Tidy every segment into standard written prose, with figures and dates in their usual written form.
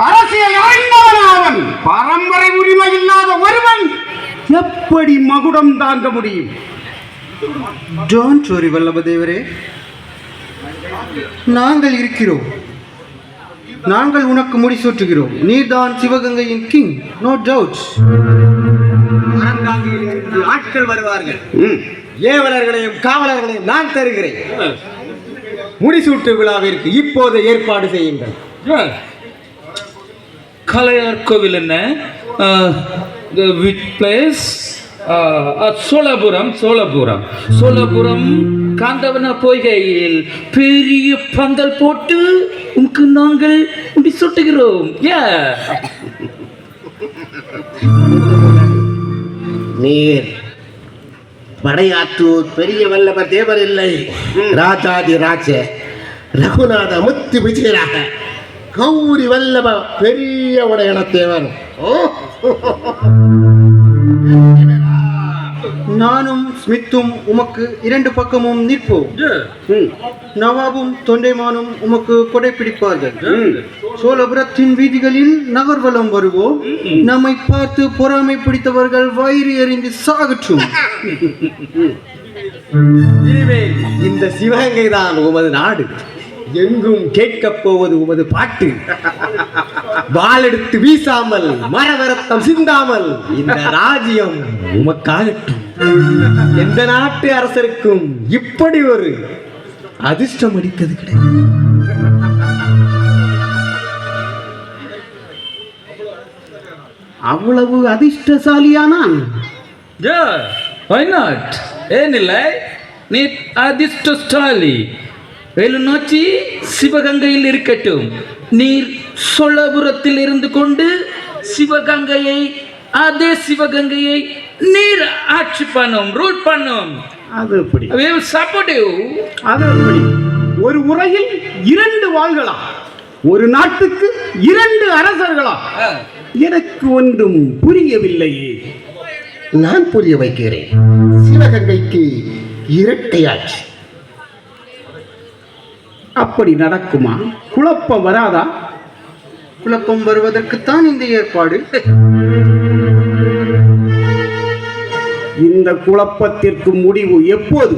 அரசியல் அறிந்தவன் பரம்பரை உரிமை இல்லாத ஒருவன் எப்படி மகுடம் தாங்க முடியும்? டோன்ட் வரி வல்லபதேவரே, நாங்கள் இருக்கிறோம். நாங்கள் உனக்கு முடிசூட்டுகிறோம். நீர்தான் சிவகங்கையின் கிங், நோ டவுட். ஆட்கள் வருவார்கள். ஏவலர்களையும் காவலர்களையும் நான் தருகிறேன். முடிசூட்டு விழாவிற்கு இப்போது ஏற்பாடு செய்யுங்கள். கலையார் கோவில் என்ன? Which place? சோழபுரம். சோழபுரம் காந்தவன பொய்கையில் பெரிய பந்தல் போட்டு உனக்கு நாங்கள் முடி சுட்டுகிறோம். நீர் படையாற்றூர் பெரிய வல்லப தேவர் இல்லை, ராஜாதி ராஜ ரகுநாத முத்து விஜயராக கௌரி வல்லப பெரிய உடையன தேவர். நானும் ஸ்மித்தும் உமக்கு இரண்டு பக்கமும் நிற்போம். நவாபும் தொண்டைமானும் உமக்கு கொடை பிடிப்பார்கள். சோழபுரத்தின் வீதிகளில் நகர்வலம் வருவோம். நம்மை பார்த்து பொறாமை பிடித்தவர்கள் வயிறு எறிந்து சாகற்றும். இந்த சிவகங்கை தான் உமது நாடு. எங்கும் கேட்கப் போவது உமது பாட்டு. வாளெடுத்து வீசாமல் மரவரத்தம் சிந்தாமல் இந்த ராஜ்யம் உமக்காகட்டும். எந்த நாட்டு அரசருக்கும் இப்படி ஒரு அதிர்ஷ்டம் அடித்தது கிடையாது. அவ்வளவு அதிர்ஷ்டசாலியானான். ஏனில்லை, நீ அதிர்ஷ்டசாலி. நோச்சி சிவகங்கையில் இருக்கட்டும். நீர் சோழபுரத்தில் இருந்து கொண்டு சிவகங்கையை, அதே சிவகங்கையை நீர் ஆட்சி பண்ணும், ரூல் பண்ணும். அது எப்படி? சப்போர்ட்டிவ். அது எப்படி? ஒரு உரையில் இரண்டு வாள்களா? ஒரு நாட்டுக்கு இரண்டு அரசர்களா? எனக்கு ஒன்றும் புரியவில்லையே. நான் புரிய வைக்கிறேன். சிவகங்கைக்கு இரட்டையாட்சி. அப்படி நடக்குமா? குழப்பம் வராதா? குழப்பம் வருவதற்குத்தான் இந்த ஏற்பாடு. இந்த குழப்பத்திற்கு முடிவு எப்போது?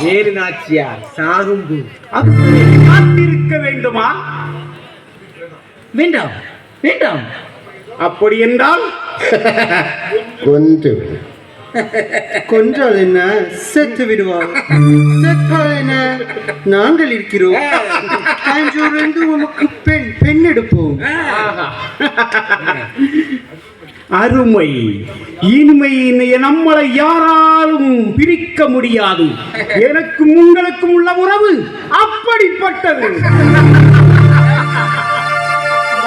வேலு நாச்சியார் சாகும்போது. அது காத்திருக்க வேண்டுமா? வேண்டாம் வேண்டாம். அப்படி என்றால் கொன்று கொன்றால் என்ன, செத்து விடுவார். செத்தால் என்ன, நாங்கள் இருக்கிறோம். அன்றோடு உமக்கு பெண் எடுப்போம். அருமை, இனிமை. நம்மளை யாராலும் பிரிக்க முடியாது. எனக்கும் உங்களுக்கும் உள்ள உறவு அப்படிப்பட்டது.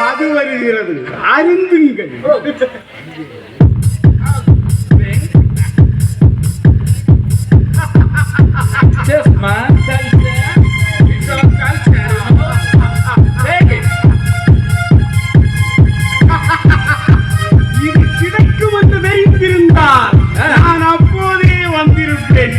அது வருகிறது, அருந்துங்கள். இது கிடைக்கும் என்று தெரிந்திருந்தால் நான் அப்போதே வந்திருப்பேன்.